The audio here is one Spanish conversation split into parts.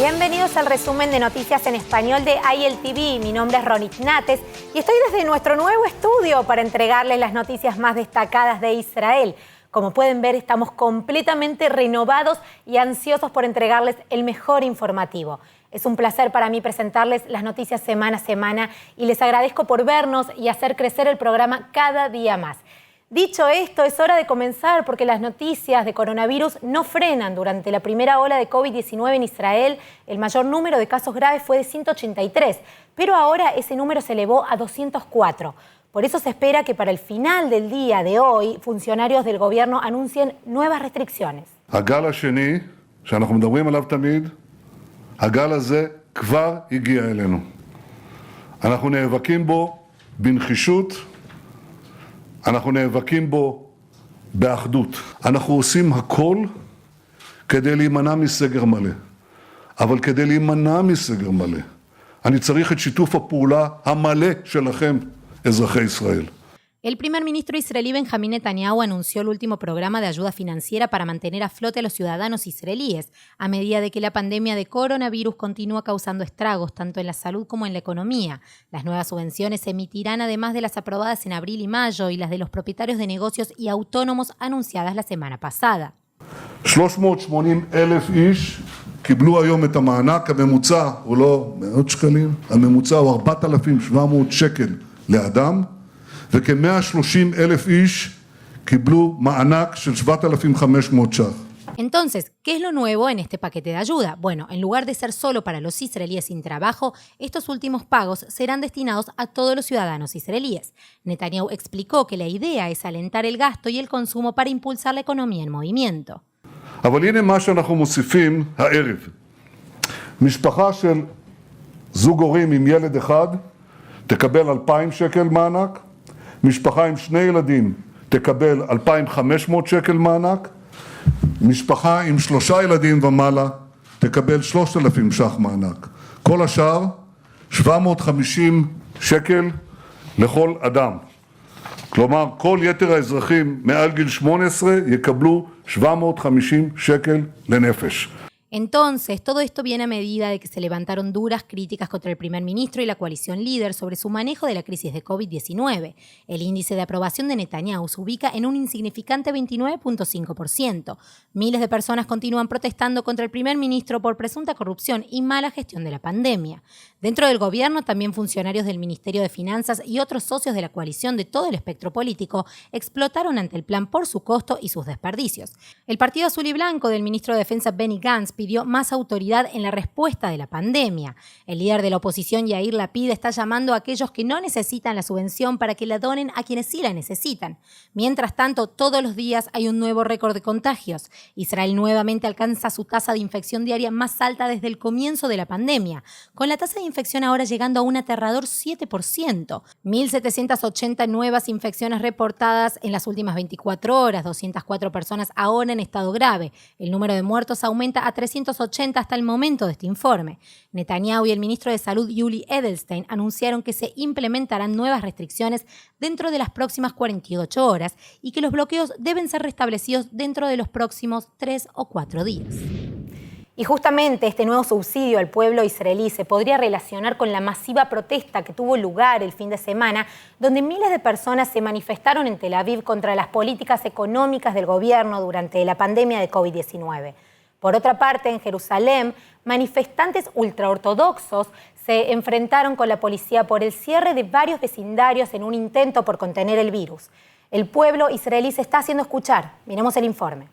Bienvenidos al resumen de noticias en español de ILTV. Mi nombre es Ronit Nates y estoy desde nuestro nuevo estudio para entregarles las noticias más destacadas de Israel. Como pueden ver, estamos completamente renovados y ansiosos por entregarles el mejor informativo. Es un placer para mí presentarles las noticias semana a semana y les agradezco por vernos y hacer crecer el programa cada día más. Dicho esto, es hora de comenzar porque las noticias de coronavirus no frenan. Durante la primera ola de COVID-19 en Israel, el mayor número de casos graves fue de 183, pero ahora ese número se elevó a 204. Por eso se espera que para el final del día de hoy, funcionarios del gobierno anuncien nuevas restricciones. הגל השני, שאנחנו מדברים עליו תמיד, הגל הזה כבר הגיע אלינו. אנחנו נאבקים בו בנחישות, אנחנו נאבקים בו באחדות. אנחנו עושים הכל כדי להימנע מסגר מלא. אבל כדי להימנע מסגר מלא, אני צריך את שיתוף הפעולה המלא שלכם, אזרחי ישראל. El primer ministro israelí Benjamín Netanyahu anunció el último programa de ayuda financiera para mantener a flote a los ciudadanos israelíes, a medida de que la pandemia de coronavirus continúa causando estragos tanto en la salud como en la economía. Las nuevas subvenciones se emitirán además de las aprobadas en abril y mayo y las de los propietarios de negocios y autónomos anunciadas la semana pasada. 380,000 איש קיבלו היום את המענק. הממוצע הוא לא מאות שקלים, הממוצע הוא 4,700 שקל לאדם. וכ-130,000 איש קיבלו מענק של 7,500 ש"ח. Entonces, ¿qué es lo nuevo en este paquete de ayuda? Bueno, en lugar de ser solo para los israelíes sin trabajo, estos últimos pagos serán destinados a todos los ciudadanos israelíes. Netanyahu explicó que la idea es alentar el gasto y el consumo para impulsar la economía en movimiento. אבל הנה מה שאנחנו מוסיפים הערב. משפחה של זוג הורים עם ילד אחד תקבל 2,000 שקל מענק. משפחה עם 2 ילדים תקבל 2,500 שקל מענק, משפחה עם 3 ילדים ומעלה תקבל 3,000 ש"ח מענק. כל השאר 750 שקל לכל אדם. כלומר, כל יתר האזרחים מעל גיל 18 יקבלו 750 שקל לנפש. Entonces, todo esto viene a medida de que se levantaron duras críticas contra el primer ministro y la coalición líder sobre su manejo de la crisis de COVID-19. El índice de aprobación de Netanyahu se ubica en un insignificante 29,5%. Miles de personas continúan protestando contra el primer ministro por presunta corrupción y mala gestión de la pandemia. Dentro del gobierno, también funcionarios del Ministerio de Finanzas y otros socios de la coalición de todo el espectro político explotaron ante el plan por su costo y sus desperdicios. El Partido Azul y Blanco del ministro de Defensa Benny Gantz pidió más autoridad en la respuesta de la pandemia. El líder de la oposición, Yair Lapid, está llamando a aquellos que no necesitan la subvención para que la donen a quienes sí la necesitan. Mientras tanto, todos los días hay un nuevo récord de contagios. Israel nuevamente alcanza su tasa de infección diaria más alta desde el comienzo de la pandemia, con la tasa de infección ahora llegando a un aterrador 7%. 1.780 nuevas infecciones reportadas en las últimas 24 horas, 204 personas ahora en estado grave. El número de muertos aumenta a 380 hasta el momento de este informe. Netanyahu y el ministro de Salud, Yuli Edelstein, anunciaron que se implementarán nuevas restricciones dentro de las próximas 48 horas y que los bloqueos deben ser restablecidos dentro de los próximos 3 o 4 días. Y justamente este nuevo subsidio al pueblo israelí se podría relacionar con la masiva protesta que tuvo lugar el fin de semana, donde miles de personas se manifestaron en Tel Aviv contra las políticas económicas del gobierno durante la pandemia de COVID-19. Por otra parte, en Jerusalén, manifestantes ultraortodoxos se enfrentaron con la policía por el cierre de varios vecindarios en un intento por contener el virus. El pueblo israelí se está haciendo escuchar. Miremos el informe.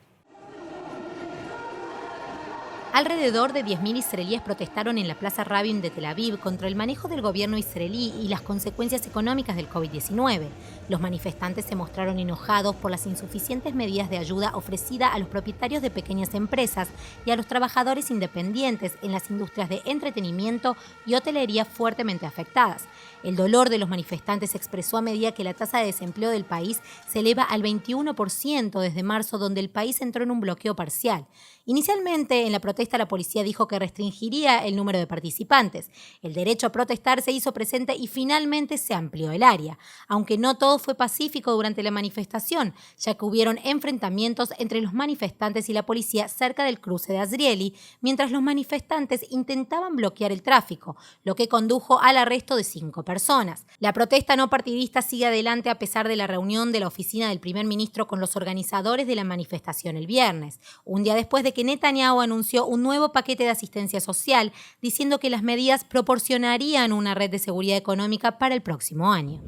Alrededor de 10.000 israelíes protestaron en la Plaza Rabin de Tel Aviv contra el manejo del gobierno israelí y las consecuencias económicas del COVID-19. Los manifestantes se mostraron enojados por las insuficientes medidas de ayuda ofrecida a los propietarios de pequeñas empresas y a los trabajadores independientes en las industrias de entretenimiento y hotelería fuertemente afectadas. El dolor de los manifestantes se expresó a medida que la tasa de desempleo del país se eleva al 21% desde marzo, donde el país entró en un bloqueo parcial. Inicialmente, en la protesta protesta, la policía dijo que restringiría el número de participantes. El derecho a protestar se hizo presente y finalmente se amplió el área, aunque no todo fue pacífico durante la manifestación, ya que hubieron enfrentamientos entre los manifestantes y la policía cerca del cruce de Azrieli, mientras los manifestantes intentaban bloquear el tráfico, lo que condujo al arresto de 5 personas. La protesta no partidista sigue adelante a pesar de la reunión de la oficina del primer ministro con los organizadores de la manifestación el viernes, un día después de que Netanyahu anunció un nuevo paquete de asistencia social, diciendo que las medidas proporcionarían una red de seguridad económica para el próximo año.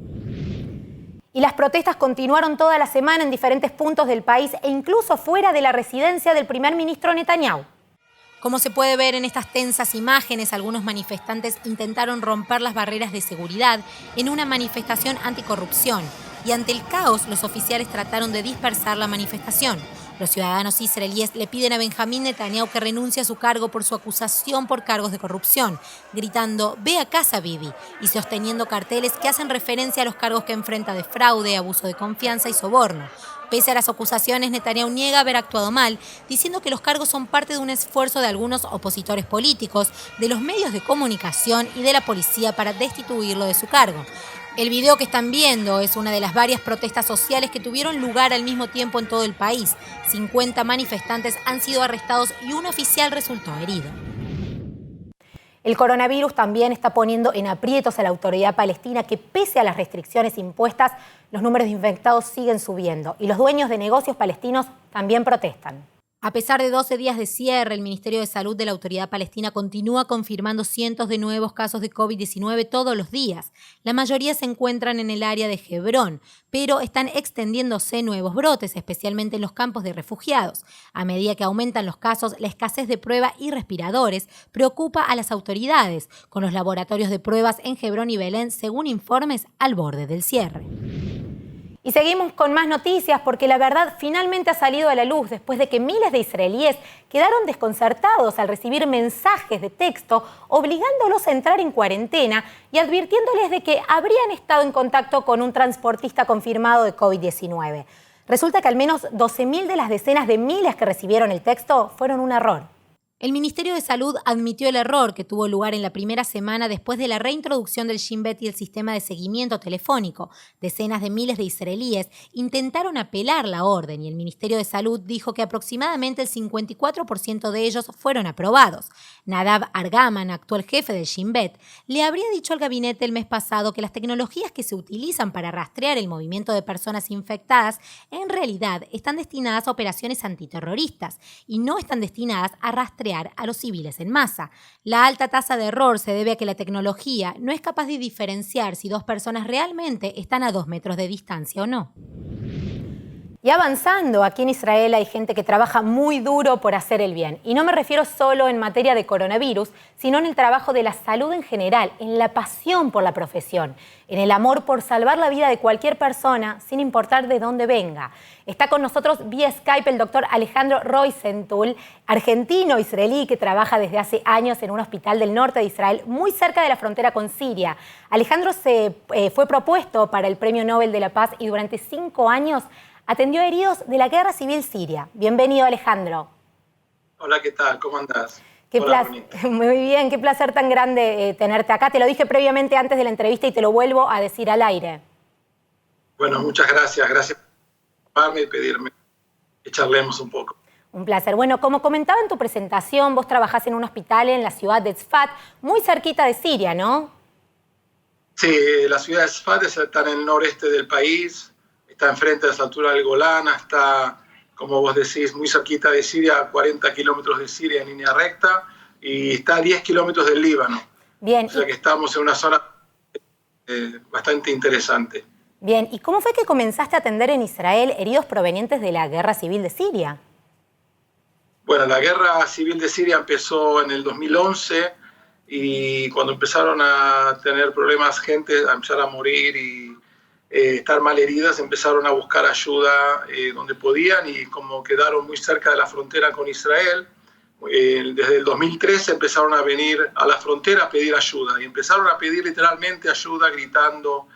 Y las protestas continuaron toda la semana en diferentes puntos del país e incluso fuera de la residencia del primer ministro Netanyahu. Como se puede ver en estas tensas imágenes, algunos manifestantes intentaron romper las barreras de seguridad en una manifestación anticorrupción y ante el caos los oficiales trataron de dispersar la manifestación. Los ciudadanos israelíes le piden a Benjamín Netanyahu que renuncie a su cargo por su acusación por cargos de corrupción, gritando «Ve a casa, Bibi», y sosteniendo carteles que hacen referencia a los cargos que enfrenta de fraude, abuso de confianza y soborno. Pese a las acusaciones, Netanyahu niega haber actuado mal, diciendo que los cargos son parte de un esfuerzo de algunos opositores políticos, de los medios de comunicación y de la policía para destituirlo de su cargo. El video que están viendo es una de las varias protestas sociales que tuvieron lugar al mismo tiempo en todo el país. 50 manifestantes han sido arrestados y un oficial resultó herido. El coronavirus también está poniendo en aprietos a la autoridad palestina que, pese a las restricciones impuestas, los números de infectados siguen subiendo y los dueños de negocios palestinos también protestan. A pesar de 12 días de cierre, el Ministerio de Salud de la Autoridad Palestina continúa confirmando cientos de nuevos casos de COVID-19 todos los días. La mayoría se encuentran en el área de Hebrón, pero están extendiéndose nuevos brotes, especialmente en los campos de refugiados. A medida que aumentan los casos, la escasez de pruebas y respiradores preocupa a las autoridades, con los laboratorios de pruebas en Hebrón y Belén, según informes, al borde del cierre. Y seguimos con más noticias porque la verdad finalmente ha salido a la luz después de que miles de israelíes quedaron desconcertados al recibir mensajes de texto obligándolos a entrar en cuarentena y advirtiéndoles de que habrían estado en contacto con un transportista confirmado de COVID-19. Resulta que al menos 12.000 de las decenas de miles que recibieron el texto fueron un error. El Ministerio de Salud admitió el error que tuvo lugar en la primera semana después de la reintroducción del Shin Bet y el sistema de seguimiento telefónico. Decenas de miles de israelíes intentaron apelar la orden y el Ministerio de Salud dijo que aproximadamente el 54% de ellos fueron aprobados. Nadav Argaman, actual jefe del Shin Bet, le habría dicho al gabinete el mes pasado que las tecnologías que se utilizan para rastrear el movimiento de personas infectadas en realidad están destinadas a operaciones antiterroristas y no están destinadas a rastrear a los civiles en masa. La alta tasa de error se debe a que la tecnología no es capaz de diferenciar si dos personas realmente están a 2 metros de distancia o no. Y avanzando, aquí en Israel hay gente que trabaja muy duro por hacer el bien. Y no me refiero solo en materia de coronavirus, sino en el trabajo de la salud en general, en la pasión por la profesión, en el amor por salvar la vida de cualquier persona, sin importar de dónde venga. Está con nosotros vía Skype el doctor Alejandro Roisenthal, argentino-israelí que trabaja desde hace años en un hospital del norte de Israel, muy cerca de la frontera con Siria. Alejandro fue propuesto para el Premio Nobel de la Paz y durante 5 años atendió heridos de la guerra civil siria. Bienvenido, Alejandro. Hola, ¿qué tal? ¿Cómo andás? Hola, muy bien, qué placer tan grande tenerte acá. Te lo dije previamente antes de la entrevista y te lo vuelvo a decir al aire. Bueno, muchas gracias. Gracias por llamarme y pedirme que charlemos un poco. Un placer. Bueno, como comentaba en tu presentación, vos trabajás en un hospital en la ciudad de Tzfat, muy cerquita de Siria, ¿no? Sí, la ciudad de Tzfat está en el noreste del país. Está enfrente de la altura del Golán, está, como vos decís, muy cerquita de Siria, a 40 kilómetros de Siria en línea recta, y está a 10 kilómetros del Líbano. Bien. O sea que estamos en una zona bastante interesante. Bien, ¿y cómo fue que comenzaste a atender en Israel heridos provenientes de la guerra civil de Siria? Bueno, la guerra civil de Siria empezó en el 2011, y cuando empezaron a tener problemas, gente a empezar a morir y estar mal heridas, empezaron a buscar ayuda donde podían, y como quedaron muy cerca de la frontera con Israel, desde el 2013 empezaron a venir a la frontera a pedir ayuda, y empezaron a pedir literalmente ayuda, gritando,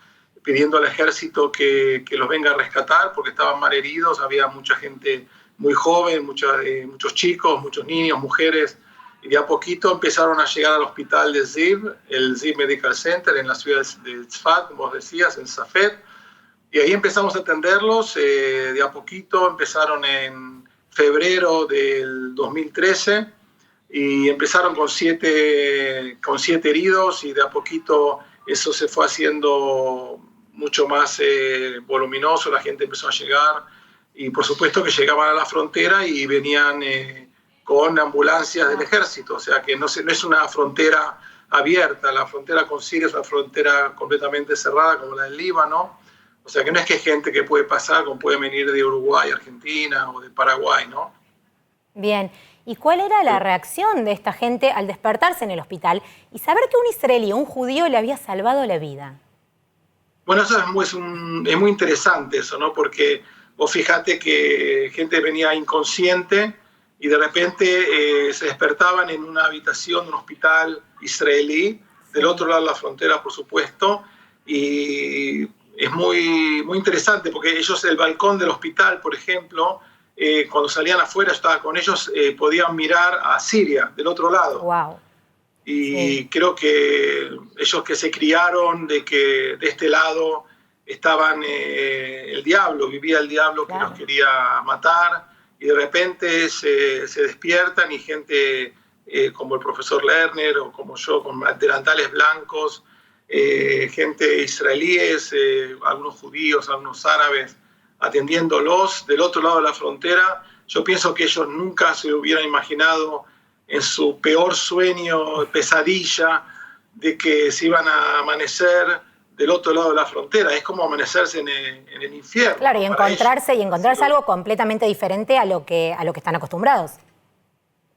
pidiendo al ejército que los venga a rescatar porque estaban mal heridos. Había mucha gente muy joven, muchos chicos, muchos niños, mujeres y de a poquito empezaron a llegar al hospital de Ziv, el Ziv Medical Center en la ciudad de Tzfat, como vos decías, en Safed, y ahí empezamos a atenderlos. De a poquito empezaron en febrero del 2013 y empezaron con siete heridos, y de a poquito eso se fue haciendo mucho más voluminoso, la gente empezó a llegar, y por supuesto que llegaban a la frontera y venían con ambulancias del ejército, o sea que no es una frontera abierta, la frontera con Siria es una frontera completamente cerrada como la del Líbano, o sea que no es que hay gente que puede pasar, como puede venir de Uruguay, Argentina o de Paraguay, ¿no? Bien, ¿y cuál era la reacción de esta gente al despertarse en el hospital y saber que un israelí o un judío le había salvado la vida? Bueno, eso es muy interesante eso, ¿no? Porque vos fíjate que gente venía inconsciente y de repente se despertaban en una habitación de un hospital israelí, del otro lado de la frontera, por supuesto, y es muy interesante porque ellos, el balcón del hospital, por ejemplo, cuando salían afuera, yo estaba con ellos, podían mirar a Siria, del otro lado. Wow. Y Sí. creo que ellos que se criaron de que de este lado estaban el diablo, vivía el diablo que Claro. nos quería matar, y de repente se despiertan y gente como el profesor Lerner o como yo, con delantales blancos, gente israelíes, algunos judíos, algunos árabes, atendiéndolos del otro lado de la frontera. Yo pienso que ellos nunca se hubieran imaginado en su peor sueño, pesadilla, de que se iban a amanecer del otro lado de la frontera. Es como amanecerse en el infierno. Claro, y encontrarse ellos. algo completamente diferente a lo que están acostumbrados.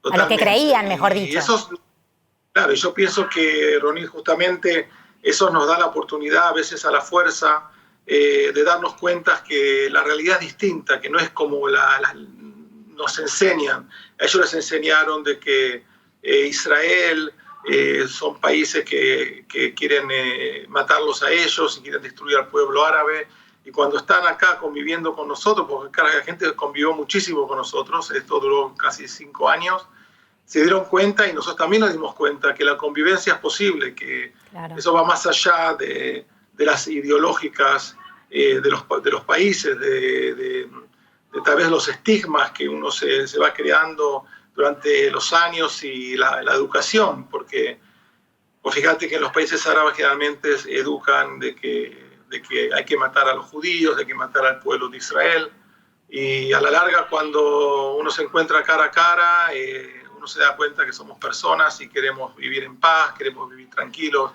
Totalmente. A lo que creían, mejor dicho. Y eso, claro, yo pienso que, Ronit, justamente eso nos da la oportunidad a veces a la fuerza de darnos cuenta que la realidad es distinta, que no es como nos enseñan. A ellos les enseñaron de que Israel son países que quieren matarlos a ellos y quieren destruir al pueblo árabe. Y cuando están acá conviviendo con nosotros, porque la gente convivió muchísimo con nosotros, esto duró casi 5 años, se dieron cuenta, y nosotros también nos dimos cuenta, que la convivencia es posible, que Claro. eso va más allá de las ideológicas de los países, de tal vez los estigmas que uno se va creando durante los años y la educación, porque pues fíjate que en los países árabes generalmente educan de que hay que matar a los judíos, de que matar al pueblo de Israel, y a la larga cuando uno se encuentra cara a cara, uno se da cuenta que somos personas y queremos vivir en paz, queremos vivir tranquilos,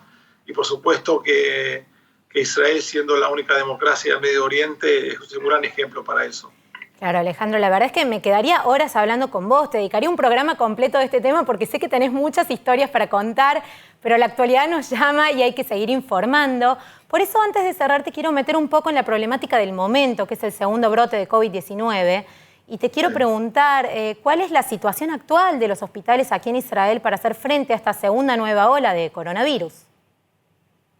y por supuesto que Israel, siendo la única democracia del Medio Oriente, es un gran ejemplo para eso. Claro, Alejandro, la verdad es que me quedaría horas hablando con vos, te dedicaría un programa completo de este tema porque sé que tenés muchas historias para contar, pero la actualidad nos llama y hay que seguir informando. Por eso, antes de cerrar, te quiero meter un poco en la problemática del momento, que es el segundo brote de COVID-19, y te quiero preguntar, ¿cuál es la situación actual de los hospitales aquí en Israel para hacer frente a esta segunda nueva ola de coronavirus?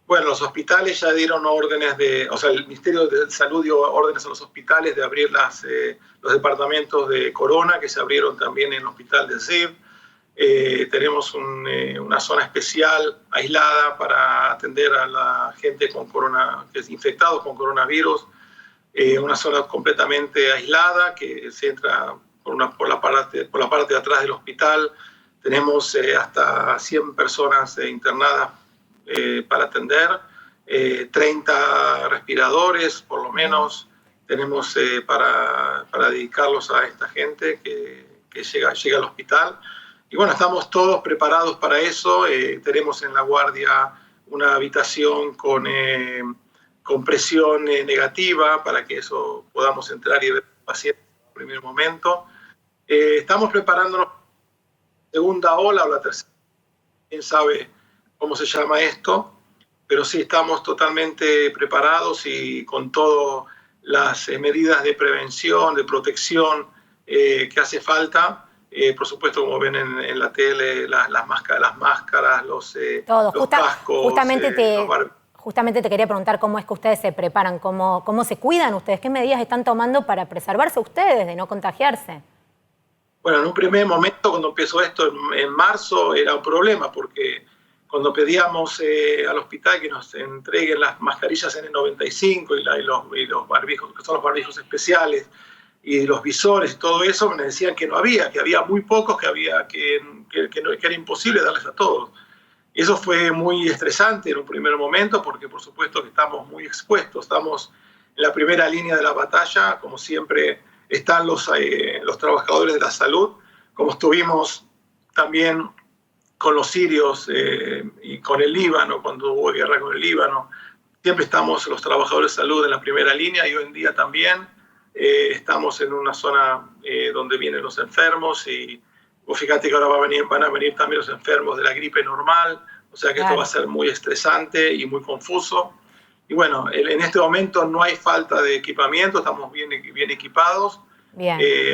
Bueno, los hospitales ya dieron órdenes el Ministerio de Salud dio órdenes a los hospitales de abrir los departamentos de corona, que se abrieron también en el hospital de Ziv. Tenemos una zona especial aislada para atender a la gente que es infectado con coronavirus. Una zona completamente aislada que se entra por la parte de atrás del hospital. Tenemos hasta 100 personas internadas para atender, 30 respiradores por lo menos tenemos para dedicarlos a esta gente que llega al hospital. Y bueno, estamos todos preparados para eso. Tenemos en la guardia una habitación con presión negativa para que eso podamos entrar y ver al paciente en el primer momento. Estamos preparándonos para la segunda ola o la tercera, quién sabe cómo se llama esto, pero sí estamos totalmente preparados y con todas las medidas de prevención, de protección que hace falta. Por supuesto, como ven en la tele, las máscaras, los cascos. Justamente te quería preguntar cómo es que ustedes se preparan, cómo se cuidan ustedes, qué medidas están tomando para preservarse ustedes de no contagiarse. Bueno, en un primer momento, cuando empezó esto en marzo, era un problema, porque cuando pedíamos al hospital que nos entreguen las mascarillas N95 y los barbijos, que son los barbijos especiales, y los visores y todo eso, me decían que no había, que había muy pocos, que era imposible darles a todos. Y eso fue muy estresante en un primer momento, porque por supuesto que estamos muy expuestos, estamos en la primera línea de la batalla, como siempre están los trabajadores de la salud, como estuvimos también con los sirios y con el Líbano, cuando hubo guerra con el Líbano. Siempre estamos los trabajadores de salud en la primera línea, y hoy en día también estamos en una zona donde vienen los enfermos, y vos fíjate que ahora van a venir también los enfermos de la gripe normal, o sea que esto va a ser muy estresante y muy confuso. Y bueno, en este momento no hay falta de equipamiento, estamos bien equipados,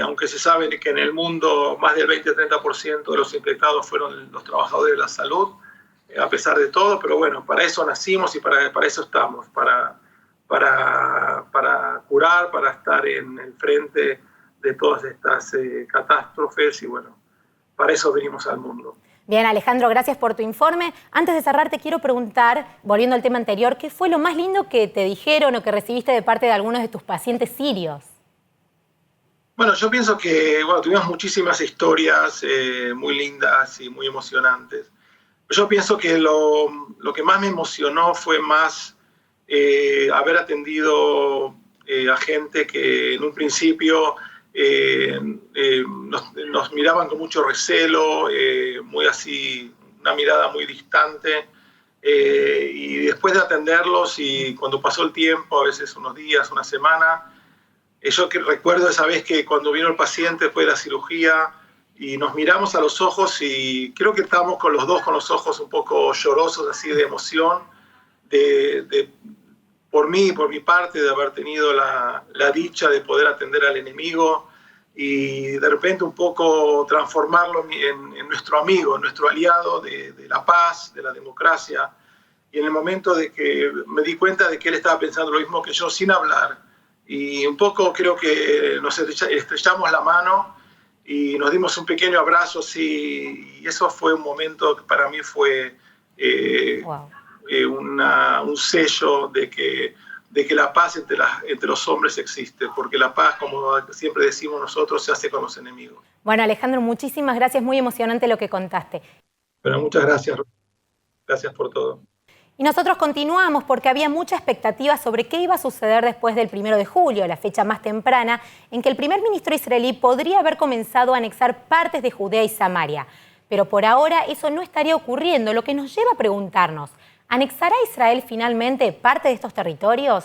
aunque se sabe que en el mundo más del 20-30% de los infectados fueron los trabajadores de la salud, a pesar de todo, pero bueno, para eso nacimos y para eso estamos, para curar, para estar en el frente de todas estas catástrofes, y bueno, para eso venimos al mundo. Bien, Alejandro, gracias por tu informe. Antes de cerrar, te quiero preguntar, volviendo al tema anterior, ¿qué fue lo más lindo que te dijeron o que recibiste de parte de algunos de tus pacientes sirios? Bueno, yo pienso que tuvimos muchísimas historias muy lindas y muy emocionantes. Yo pienso que lo que más me emocionó fue más haber atendido a gente que en un principio nos miraban con mucho recelo, muy así, una mirada muy distante, y después de atenderlos, y cuando pasó el tiempo, a veces unos días, una semana, yo que recuerdo esa vez que cuando vino el paciente después de la cirugía y nos miramos a los ojos, y creo que estábamos con los dos con los ojos un poco llorosos, así de emoción, por mí y por mi parte, de haber tenido la dicha de poder atender al enemigo y de repente un poco transformarlo en nuestro amigo, en nuestro aliado de la paz, de la democracia. Y en el momento de que me di cuenta de que él estaba pensando lo mismo que yo, sin hablar, y un poco creo que nos estrechamos la mano y nos dimos un pequeño abrazo, así, y eso fue un momento que para mí fue un sello de que la paz entre los hombres existe, porque la paz, como siempre decimos nosotros, se hace con los enemigos. Bueno, Alejandro, muchísimas gracias, muy emocionante lo que contaste. Pero muchas gracias, gracias por todo. Y nosotros continuamos porque había mucha expectativa sobre qué iba a suceder después del 1 de julio, la fecha más temprana en que el primer ministro israelí podría haber comenzado a anexar partes de Judea y Samaria. Pero por ahora eso no estaría ocurriendo, lo que nos lleva a preguntarnos, ¿anexará Israel finalmente parte de estos territorios?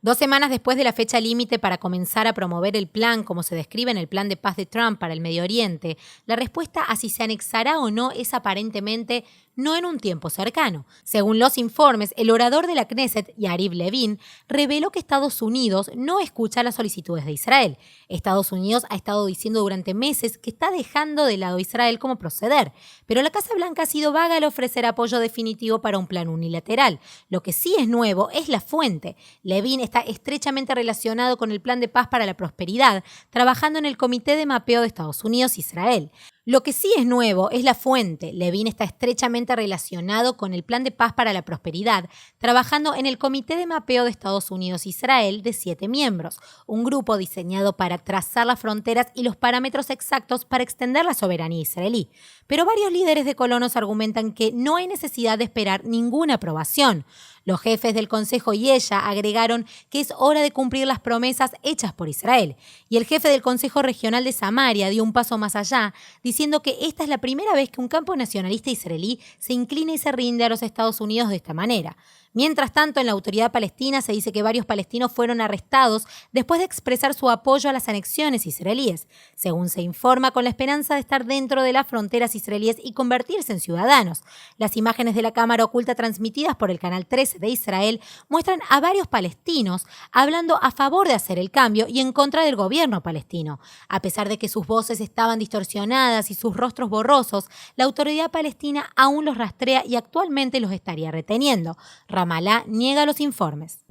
2 semanas después de la fecha límite para comenzar a promover el plan, como se describe en el plan de paz de Trump para el Medio Oriente, la respuesta a si se anexará o no es aparentemente no en un tiempo cercano. Según los informes, el orador de la Knesset, Yariv Levin, reveló que Estados Unidos no escucha las solicitudes de Israel. Estados Unidos ha estado diciendo durante meses que está dejando de lado a Israel cómo proceder, pero la Casa Blanca ha sido vaga al ofrecer apoyo definitivo para un plan unilateral. Lo que sí es nuevo es la fuente. Levin está estrechamente relacionado con el Plan de Paz para la Prosperidad, trabajando en el Comité de Mapeo de Estados Unidos-Israel. Lo que sí es nuevo es la fuente. Levin está estrechamente relacionado con el Plan de Paz para la Prosperidad, trabajando en el Comité de Mapeo de Estados Unidos-Israel de 7 miembros, un grupo diseñado para trazar las fronteras y los parámetros exactos para extender la soberanía israelí. Pero varios líderes de colonos argumentan que no hay necesidad de esperar ninguna aprobación. Los jefes del Consejo y ella agregaron que es hora de cumplir las promesas hechas por Israel. Y el jefe del Consejo Regional de Samaria dio un paso más allá, diciendo que esta es la primera vez que un campo nacionalista israelí se inclina y se rinde a los Estados Unidos de esta manera. Mientras tanto, en la autoridad palestina se dice que varios palestinos fueron arrestados después de expresar su apoyo a las anexiones israelíes, según se informa, con la esperanza de estar dentro de las fronteras israelíes y convertirse en ciudadanos. Las imágenes de la cámara oculta transmitidas por el Canal 13 de Israel muestran a varios palestinos hablando a favor de hacer el cambio y en contra del gobierno palestino. A pesar de que sus voces estaban distorsionadas y sus rostros borrosos, la autoridad palestina aún los rastrea y actualmente los estaría reteniendo. Ramallah niega los informes.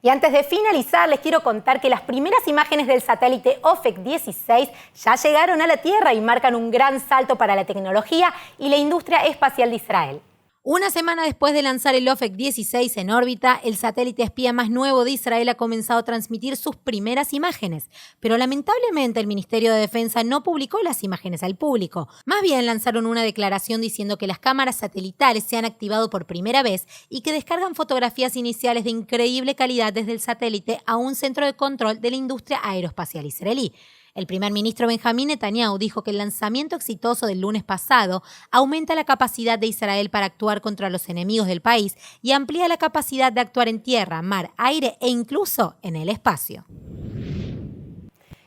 Y antes de finalizar, les quiero contar que las primeras imágenes del satélite OFEC 16 ya llegaron a la Tierra y marcan un gran salto para la tecnología y la industria espacial de Israel. Una semana después de lanzar el OFEC 16 en órbita, el satélite espía más nuevo de Israel ha comenzado a transmitir sus primeras imágenes. Pero lamentablemente el Ministerio de Defensa no publicó las imágenes al público. Más bien lanzaron una declaración diciendo que las cámaras satelitales se han activado por primera vez y que descargan fotografías iniciales de increíble calidad desde el satélite a un centro de control de la industria aeroespacial israelí. El primer ministro Benjamín Netanyahu dijo que el lanzamiento exitoso del lunes pasado aumenta la capacidad de Israel para actuar contra los enemigos del país y amplía la capacidad de actuar en tierra, mar, aire e incluso en el espacio.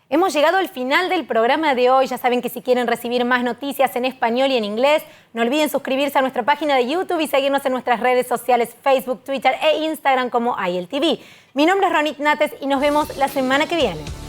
Hemos llegado al final del programa de hoy. Ya saben que si quieren recibir más noticias en español y en inglés, no olviden suscribirse a nuestra página de YouTube y seguirnos en nuestras redes sociales Facebook, Twitter e Instagram como ILTV. Mi nombre es Ronit Nates y nos vemos la semana que viene.